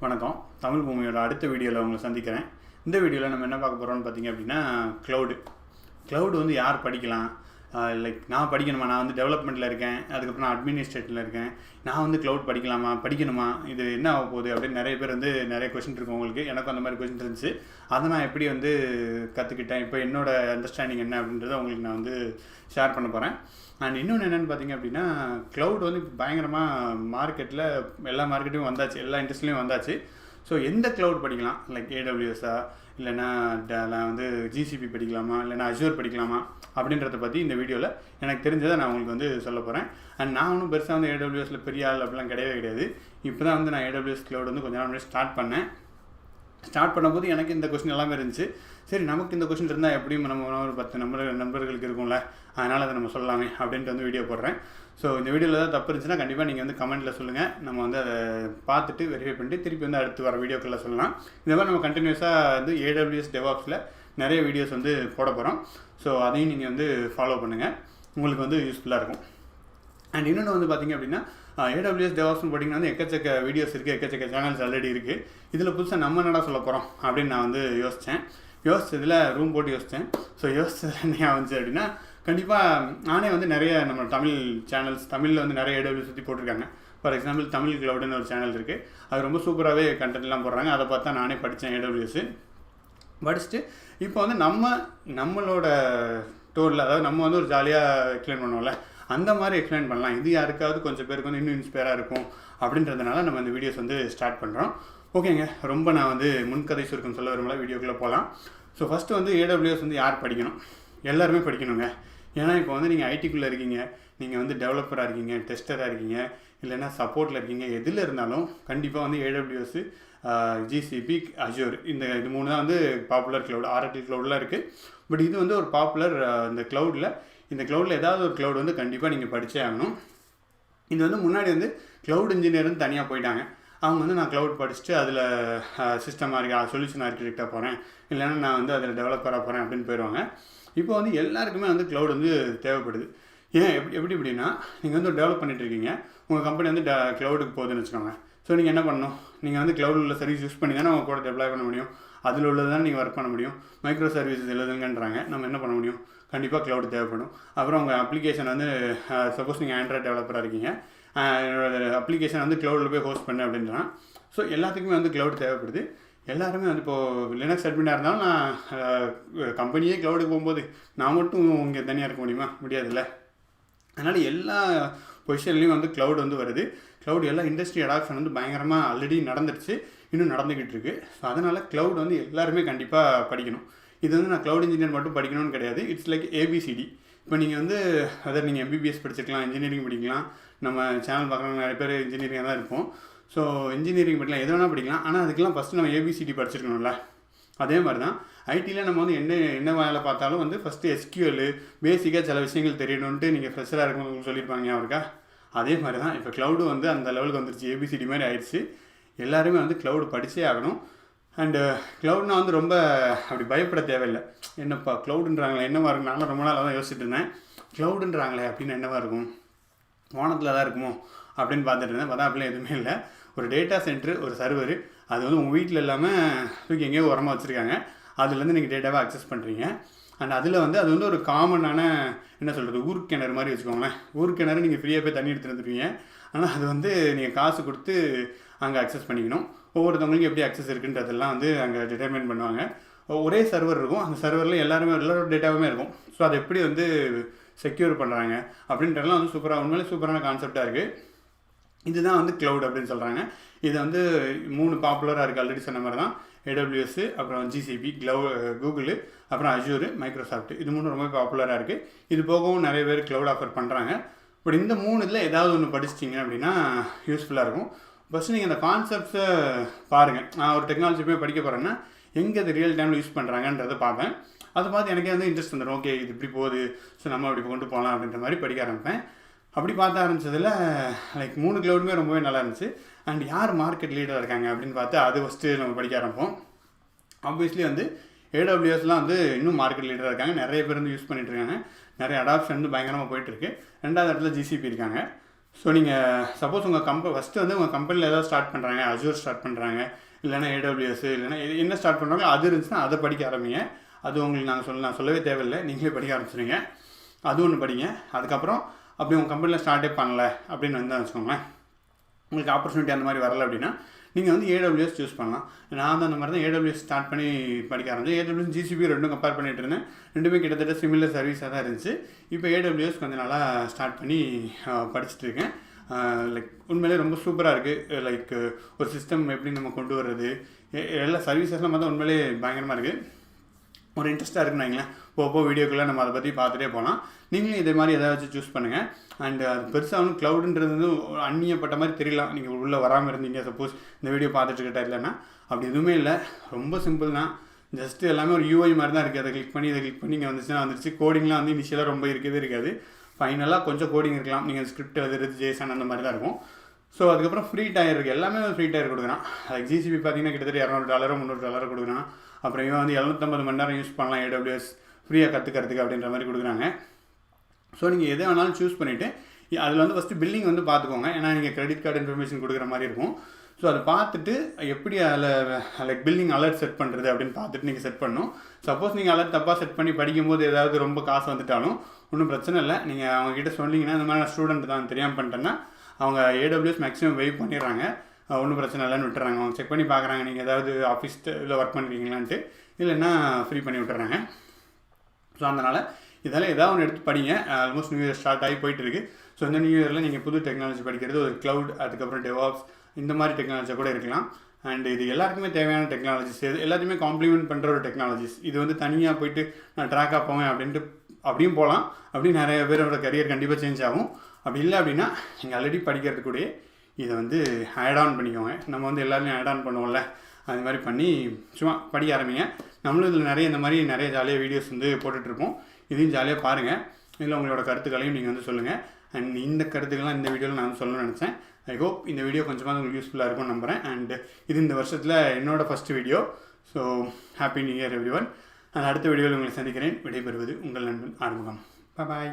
வணக்கம். தமிழ் பூமியோட அடுத்த வீடியோவில் உங்களை சந்திக்கிறேன். இந்த வீடியோவில் நம்ம என்ன பார்க்க போகிறோம்னு பார்த்தீங்க அப்படின்னா, க்ளவுடு வந்து யார் படிக்கலாம்? நான் படிக்கணுமா? நான் வந்து டெவலப்மெண்ட்டில் இருக்கேன், அதுக்கப்புறம் நான் அட்மினிஸ்ட்ரேட்டில் இருக்கேன். நான் வந்து க்ளவுட் படிக்கணுமா? இது என்ன ஆக போகுது அப்படின்னு நிறைய பேர் வந்து நிறைய கொஸ்டின் இருக்கும் உங்களுக்கு. எனக்கும் அந்த மாதிரி கொஸ்டின் இருந்துச்சு. அதை நான் எப்படி வந்து கற்றுக்கிட்டேன், இப்போ என்னோட அண்டர்ஸ்டாண்டிங் என்ன அப்படின்றத உங்களுக்கு நான் வந்து ஷேர் பண்ண போகிறேன். அண்ட் இன்னொன்று என்னென்னு பார்த்தீங்க அப்படின்னா, க்ளவுட் வந்து பயங்கரமாக மார்க்கெட்டில் எல்லா மார்க்கெட்லையும் வந்தாச்சு, எல்லா இண்டஸ்ட்ரிலையும் வந்தாச்சு. ஸோ எந்த க்ளவுட் படிக்கலாம்? ஏடபிள்யூஎஸ்ஸா, இல்லைனா நான் வந்து ஜிசிபி படிக்கலாமா, இல்லைனா அஜூர் படிக்கலாமா அப்படின்றத பற்றி இந்த வீடியோவில் எனக்கு தெரிஞ்சதை நான் உங்களுக்கு வந்து சொல்ல போகிறேன். அண்ட் நான் ஒன்றும் பெருசாக வந்து ஏடபிள்யூஎஸில் பெரிய ஆள் அப்படிலாம் கிடையாது. இப்போ தான் வந்து நான் ஏடபிள்யூஎஸ் க்ளவுட் வந்து கொஞ்ச நாள் முன்னாடி ஸ்டார்ட் பண்ணும்போது எனக்கு இந்த கொஸ்டின் எல்லாமே இருந்துச்சு. சரி, நமக்கு இந்த கொஸ்டின் இருந்தால் எப்படியும் நம்ம ஒரு 10 நண்பர்களுக்கு இருக்கும்ல, அதனால் அதை நம்ம சொல்லலாமே அப்படின்ட்டு வந்து வீடியோ போடுறேன். ஸோ இந்த வீடியோவில் ஏதாவது தப்பு இருந்துச்சுன்னா கண்டிப்பாக நீங்கள் வந்து கமெண்ட்டில் சொல்லுங்கள். நம்ம வந்து அதை பார்த்துட்டு வெரிஃபை பண்ணிட்டு திருப்பி வந்து அடுத்து வர வீடியோக்களில் சொல்லலாம். இந்த மாதிரி நம்ம கண்டினியூஸாக வந்து ஏடபிள்யூஎஸ் டெவாப்ஸில் நிறைய வீடியோஸ் வந்து போட போகிறோம். ஸோ அதையும் நீங்கள் வந்து ஃபாலோ பண்ணுங்கள், உங்களுக்கு வந்து யூஸ்ஃபுல்லாக இருக்கும். அண்ட் இன்னொன்று வந்து பார்த்திங்க அப்படின்னா, ஏடபிள்யூஎஸ் டெவாப்ஸ்னு போட்டிங்கன்னா வந்து எக்கச்சக்க வீடியோஸ் இருக்குது, எக்கச்சக்க சேனல்ஸ் ஆல்ரெடி இருக்குது. இதில் புதுசாக நம்ம என்னடா சொல்ல போகிறோம் அப்படின்னு நான் வந்து யோசிச்சதில் ரூம் போட்டு யோசித்தேன். ஸோ யோசிச்சதில் என்ன ஆச்சு அப்படின்னா, கண்டிப்பாக நானே வந்து நிறைய நம்ம தமிழ் சேனல்ஸ், தமிழில் வந்து நிறைய ஏடபிள்யூஎஸ் பற்றி போட்டிருக்காங்க. ஃபார் எக்ஸாம்பிள் தமிழ் க்ளவுடுன்னு ஒரு சேனல் இருக்குது. அது ரொம்ப சூப்பராகவே கண்டென்ட்லாம் போடுறாங்க. அதை பார்த்தா நானே படித்தேன் ஏடபிள்யூஎஸ். படிச்சுட்டு இப்போ வந்து நம்மளோட டோரில், அதாவது நம்ம வந்து ஒரு ஜாலியாக எக்ஸ்பிளைன் பண்ணுவோம்ல, அந்த மாதிரி எக்ஸ்பிளைன் பண்ணலாம். இது யாருக்காவது கொஞ்சம் பேருக்கு வந்து இன்னும் இன்ஸ்பயராக இருக்கும் அப்படின்றதுனால நம்ம இந்த வீடியோஸ் வந்து ஸ்டார்ட் பண்ணுறோம். ஓகேங்க, ரொம்ப நான் வந்து முன்கதை சுருக்கம் சொல்ல விரும்பல, வீடியோக்குள்ளே போகலாம். ஸோ ஃபஸ்ட்டு வந்து ஏடபிள்யூஎஸ் வந்து யார் படிக்கணும்? எல்லாருமே படிக்கணுங்க. ஏன்னா இப்போ வந்து நீங்கள் ஐடிக்குள்ளே இருக்கீங்க, நீங்கள் வந்து டெவலப்பராக இருக்கீங்க, டெஸ்டராக இருக்கீங்க, இல்லைன்னா சப்போர்ட்டில் இருக்கீங்க, எதில் இருந்தாலும் கண்டிப்பாக வந்து ஏடபிள்யூஎஸ், ஜிசிபி, அஜூர், இந்த 3 தான் வந்து பாப்புலர் க்ளவுட். ஆரக்கிள் க்ளவுட்லாம் இருக்குது. பட் இது வந்து ஒரு பாப்புலர் இந்த க்ளவுடில் ஏதாவது ஒரு க்ளவுட் வந்து கண்டிப்பாக நீங்கள் படித்தே ஆகணும். இது வந்து முன்னாடி வந்து க்ளவுட் இன்ஜினியர்னு தனியாக போயிட்டாங்க. அவங்க வந்து நான் க்ளவுட் படிச்சுட்டு அதில் சிஸ்டம் சொல்யூஷன் ஆர்கிடெக்டாக போகிறேன், இல்லைன்னா நான் வந்து அதில் டெவலப்பராக போகிறேன் அப்படின்னு போயிடுவாங்க. இப்போ வந்து எல்லாருக்குமே வந்து க்ளவுட் வந்து தேவைப்படுது. ஏன் எப்படி இப்படின்னா, நீங்கள் வந்து டெவலப் பண்ணிட்டுருக்கீங்க, உங்கள் கம்பெனி வந்து க்ளவுடுக்கு போகுதுன்னு வச்சுக்கோங்க. ஸோ நீங்கள் என்ன பண்ணணும்? நீங்கள் வந்து க்ளவுடில் உள்ள சர்வீஸ் யூஸ் பண்ணி தானே உங்கள் கூட டெப்ளாய் பண்ண முடியும். அதில் உள்ளது தான் நீங்கள் ஒர்க் பண்ண முடியும். மைக்ரோ சர்வீசஸ் எழுதுங்கன்றாங்க. நம்ம என்ன பண்ண முடியும்? கண்டிப்பாக க்ளவுட் தேவைப்படும். அப்புறம் உங்கள் அப்ளிகேஷன் வந்து சப்போஸ் நீங்கள் ஆண்ட்ராய்ட் டெவலப்பராக இருக்கீங்க, அப்ளிகேஷன் வந்து க்ளவுடில் போய் ஹோஸ்ட் பண்ணு அப்படின்றான். ஸோ எல்லாத்துக்குமே வந்து க்ளவுட் தேவைப்படுது. எல்லாருமே வந்து இப்போது லினக்ஸ் அட்மினாக இருந்தாலும் நான் கம்பெனியே க்ளவுடுக்கு போகும்போது நான் மட்டும் இங்கே தனியாக இருக்க முடியாதுல்ல. அதனால் எல்லா பொசிஷன்லேயும் வந்து க்ளவுட் வந்து வருது. க்ளவுட் எல்லா இண்டஸ்ட்ரி அடாப்ஷன் வந்து பயங்கரமாக ஆல்ரெடி நடந்துடுச்சு, இன்னும் நடந்துக்கிட்டு இருக்குது. ஸோ அதனால் க்ளவுட் வந்து எல்லாருமே கண்டிப்பாக படிக்கணும். இது வந்து நான் க்ளவுட் இன்ஜினியர் மட்டும் படிக்கணும்னு கிடையாது. It's like ABCD. இப்போ நீங்கள் வந்து நீங்கள் எம்பிபிஎஸ் படிச்சிருக்கலாம், இன்ஜினியரிங் படிக்கலாம். நம்ம சேனல் பார்க்குறவங்க நிறைய பேர் இன்ஜினியரிங்காக தான் இருப்போம். ஸோ இன்ஜினியரிங் படிக்கலாம், எது வேணால் படிக்கலாம். ஆனால் அதுக்கெலாம் ஃபஸ்ட்டு நம்ம ஏபிசிடி படிச்சிருக்கணும்ல. அதே மாதிரி தான் ஐடியில் நம்ம வந்து என்ன வேலை பார்த்தாலும் வந்து ஃபஸ்ட்டு எஸ்கியூஎல் பேசிக்காக சில விஷயங்கள் தெரியணுன்ட்டு நீங்கள் ஃப்ரெஷராக இருக்கும்போது சொல்லியிருப்பாங்க அவருக்கா. அதே மாதிரி தான் இப்போ க்ளவுடு வந்து அந்த லெவலுக்கு வந்துருச்சு, ஏபிசிடி மாதிரி ஆயிடுச்சு. எல்லாருமே வந்து க்ளவுடு படித்தே ஆகணும். அண்டு க்ளவுட்னா வந்து ரொம்ப அப்படி பயப்பட தேவையில்லை. என்னப்பா க்ளவுடுன்றாங்களே என்னவா இருக்கும்? நானும் ரொம்ப நாளாக தான் யோசிச்சுட்டு இருந்தேன். க்ளவுடுன்றாங்களே அப்படின்னு என்னவா இருக்கும்? வானத்தில் தான் இருக்குமோ அப்படின்னு பார்த்துட்டு இருந்தேன். பார்த்தா அப்படிலாம் எதுவுமே இல்லை. ஒரு டேட்டா சென்ட்ரு, ஒரு சர்வரு, அது வந்து உங்கள் வீட்டில் இல்லாமல் தூக்கி எங்கேயோ உரமாக வச்சுருக்காங்க. அதுலேருந்து நீங்கள் டேட்டாவை அக்சஸ் பண்ணுறீங்க. அண்ட் அதில் வந்து அது வந்து ஒரு காமனான என்ன சொல்கிறது, ஊர்க்கிணறு மாதிரி வச்சுக்கோங்களேன். ஊர்க்கிணறு நீங்கள் ஃப்ரீயாக போய் தண்ணி எடுத்துகிட்டு வந்துடுவீங்க. ஆனால் அது வந்து நீங்கள் காசு கொடுத்து அங்கே அக்சஸ் பண்ணிக்கணும். ஒவ்வொருத்தவங்களுக்கும் எப்படி அக்சஸ் இருக்குன்றதெல்லாம் வந்து அங்கே டிட்டர்மைன் பண்ணுவாங்க. ஒரே சர்வர் இருக்கும், அந்த சர்வரில் எல்லாரோட டேட்டாவுமே இருக்கும். ஸோ அதை எப்படி வந்து செக்யூர் பண்ணுறாங்க அப்படின்றதெல்லாம் வந்து உண்மையிலே சூப்பரான கான்செப்டாக இருக்குது. இதுதான் வந்து க்ளவுட் அப்படின்னு சொல்கிறாங்க. இது வந்து 3 பாப்புலராக இருக்குது. ஆல்ரெடி சொன்ன மாதிரி தான் ஏடபிள்யூஎஸ், அப்புறம் ஜிசிபி, கூகுள், அப்புறம் அஜூர், மைக்ரோசாஃப்ட். இது 3 ரொம்ப பாப்புலராக இருக்குது. இது போகவும் நிறைய பேர் க்ளவுட் ஆஃபர் பண்ணுறாங்க. பட் இந்த 3 இதில் ஏதாவது ஒன்று படிச்சிட்டிங்க அப்படின்னா யூஸ்ஃபுல்லாக இருக்கும். ஃபஸ்ட்டு நீங்கள் அந்த கான்செப்ட்ஸை பாருங்கள். நான் ஒரு டெக்னாலஜி போய் படிக்க போகிறேன்னா எங்கே அது ரியல் டைமில் யூஸ் பண்ணுறாங்கன்றதை பார்ப்பேன். அதை பார்த்து எனக்கே வந்து இன்ட்ரெஸ்ட் வந்துடும். ஓகே, இது இப்படி போகுது, ஸோ நம்ம அப்படி கொண்டு போகலாம் அப்படின்ற மாதிரி படிக்க ஆரம்பிப்பேன். அப்படி பார்த்த ஆரம்பித்ததில் 3 க்ளவுடுமே ரொம்பவே நல்லா இருந்துச்சு. அண்ட் யார் மார்க்கெட் லீடராக இருக்காங்க அப்படின்னு பார்த்து அது ஃபஸ்ட்டு நம்ம படிக்க ஆரம்பிப்போம். ஆப்வியஸ்லி வந்து ஏடபிள்யூஎஸ்லாம் வந்து இன்னும் மார்க்கெட் லீடராக இருக்காங்க. நிறைய பேர் வந்து யூஸ் பண்ணிகிட்ருக்காங்க. நிறைய அடாப்ஷன் வந்து பயங்கரமாக போயிட்டுருக்கு. 2வது இடத்துல ஜிசிபி இருக்காங்க. ஸோ நீங்கள் சப்போஸ் உங்கள் ஃபஸ்ட்டு வந்து உங்கள் கம்பெனியில் ஏதாவது ஸ்டார்ட் பண்ணுறாங்க, அஜூர் ஸ்டார்ட் பண்ணுறாங்க, இல்லைனா AWS, இல்லைனா என்ன ஸ்டார்ட் பண்ணுறாங்களோ அது இருந்துச்சுன்னா அதை படிக்க ஆரம்பிங்க. அது உங்களுக்கு நான் சொல்லவே தேவையில்லை, நீங்களே படிக்க ஆரம்பிச்சிடுங்க. அது ஒன்று படிங்க. அதுக்கப்புறம் அப்படி உங்கள் கம்பெனியில் ஸ்டார்ட்டே பண்ணல அப்படின்னு வந்து வச்சுக்கோங்களேன், உங்களுக்கு ஆப்பர்ச்சுனிட்டி அந்த மாதிரி வரலை அப்படின்னா நீங்கள் வந்து AWS சூஸ் பண்ணலாம். நான் வந்து அந்த மாதிரி தான் AWS ஸ்டார்ட் பண்ணி படிக்க ஆரம்பிச்சேன். AWS GCP ரெண்டும் கம்பேர் பண்ணிட்டு இருந்தேன். ரெண்டுமே கிட்டத்தட்ட சிமிலர் சர்வீஸாக தான் இருந்துச்சு. இப்போ AWS கொஞ்சம் நாளாக ஸ்டார்ட் பண்ணி படிச்சுட்டு இருக்கேன். லைக் உண்மையிலே ரொம்ப சூப்பராக இருக்குது. லைக் ஒரு சிஸ்டம் எப்படி நம்ம கொண்டு வர்றது, எல்லா சர்வீசஸ்லாம் பார்த்தா உண்மையிலே பயங்கரமாக இருக்குது. ஒரு இன்ட்ரெஸ்ட்டாக இருக்குன்னு வைங்களேன். போக வீடியோக்குள்ளே நம்ம அதை பற்றி பார்த்துட்டே போகலாம். நீங்களும் இதே மாதிரி எதாவது சூஸ் பண்ணுங்கள். அண்ட் அது பெருசாக வந்து க்ளவுடுன்றது வந்து அந்நியப்பட்ட மாதிரி தெரியலாம், நீங்கள் உள்ளே வராமல் இருந்தீங்க சப்போஸ் இந்த வீடியோ பார்த்துட்டு இருக்க இல்லைன்னா. அப்படி எதுவுமே இல்லை, ரொம்ப சிம்பிள் தான். ஜஸ்ட்டு எல்லாமே ஒரு UI மாதிரி தான் இருக்குது. அதை கிளிக் பண்ணி இங்கே வந்துச்சுன்னா வந்துருச்சு. கோடிங்லாம் வந்து இனிஷியலாக ரொம்ப இருக்காது. ஃபைனலாக கொஞ்சம் கோடிங் இருக்கலாம், நீங்கள் ஸ்கிரிப்ட் எழுதுறது JSON அந்த மாதிரி தான் இருக்கும். ஸோ அதுக்கப்புறம் ஃப்ரீ டயர் இருக்குது, எல்லாமே ஃப்ரீ டயர் கொடுக்குறான். அதுக்கு GCP பார்த்தீங்கன்னா கிட்டத்தட்ட $200 $300 கொடுக்குறான். அப்புறம் இவன் வந்து 750 மணி நேரம் யூஸ் பண்ணலாம் AWS ஃப்ரீயாக கற்றுக்கிறதுக்கு அப்படின்ற மாதிரி கொடுக்குறாங்க. ஸோ நீங்கள் எதை வேணாலும் சூஸ் பண்ணிவிட்டு அதில் வந்து ஃபஸ்ட்டு பில்லிங் வந்து பார்த்துக்கோங்க. ஏன்னா நீங்கள் கிரெடிட் கார்டு இன்ஃபர்மேஷன் கொடுக்குற மாதிரி இருக்கும். ஸோ அதை பார்த்துட்டு எப்படி அதில் லைக் பில்லிங் அலர்ட் செட் பண்ணுறது அப்படின்னு பார்த்துட்டு நீங்கள் செட் பண்ணணும். சப்போஸ் நீங்கள் அலர்ட் தப்பாக செட் பண்ணி படிக்கும்போது ஏதாவது ரொம்ப காசு வந்துட்டாலும் ஒன்றும் பிரச்சனை இல்லை. நீங்கள் அவங்ககிட்ட சொன்னீங்கன்னா இந்த மாதிரி நான் ஸ்டூடெண்ட் தான் தெரியாமல் பண்ணிட்டேன்னா அவங்க AWS மேக்ஸிமம் வெயிட் பண்ணிடுறாங்க, ஒன்றும் பிரச்சனை இல்லைன்னு விட்டுறாங்க. அவங்க செக் பண்ணி பார்க்குறாங்க நீங்கள் ஏதாவது ஆஃபீஸில் ஒர்க் பண்ணுறீங்களான்ட்டு, இல்லைன்னா ஃப்ரீ பண்ணி விட்டுறாங்க. ஸோ அதனால் இதெல்லாம் ஏதாவது ஒன்று எடுத்து படிங்க. ஆல்மோஸ்ட் நியூ இயர் ஸ்டார்ட் ஆகி போயிட்டுருக்கு. ஸோ இந்த நியூ இயரில் நீங்கள் புது டெக்னாலஜி படிக்கிறது, ஒரு க்ளவுட், அதுக்கப்புறம் DevOps இந்த மாதிரி டெக்னாலஜியாக கூட இருக்கலாம். அண்ட் இது எல்லாருக்குமே தேவையான டெக்னாலஜிஸ், எல்லாத்தையுமே காம்ப்ளிமெண்ட் பண்ணுற ஒரு டெக்னாலஜிஸ். இது வந்து தனியாக போயிட்டு நான் ட்ராக்காக போவேன் அப்படின்ட்டு அப்படியும் போகலாம். அப்படி நிறைய பேரோட கரியர் கண்டிப்பாக சேஞ்ச் ஆகும். அப்படி இல்லை அப்படின்னா நீங்கள் ஆல்ரெடி படிக்கிறது கூட இதை வந்து ஆட் ஆன் பண்ணிக்கோங்க. நம்ம வந்து எல்லாருமே ஆட் ஆன் பண்ணுவோம்ல, அது மாதிரி பண்ணி சும்மா படிக்க ஆரம்பிங்க. நம்மளும் இதில் இந்த மாதிரி நிறைய ஜாலியாக வீடியோஸ் வந்து போட்டுட்ருப்போம். இதையும் ஜாலியாக பாருங்கள். இதில் உங்களோட கருத்துக்களையும் நீங்கள் வந்து சொல்லுங்கள். அண்ட் இந்த கருத்துக்கள்லாம் இந்த வீடியோவில் நான் சொல்லணும்னு நினச்சேன். ஐ ஹோப் இந்த வீடியோ கொஞ்சமாக உங்களுக்கு யூஸ்ஃபுல்லாக இருக்கும்னு நம்புகிறேன். அண்ட் இது இந்த வருஷத்தில் என்னோடய first video. So happy new year everyone. நான் அடுத்த வீடியோவில் உங்களை சந்திக்கிறேன். விடைபெறுவது உங்கள் நண்பன் ஆறுமுகம். பாய்.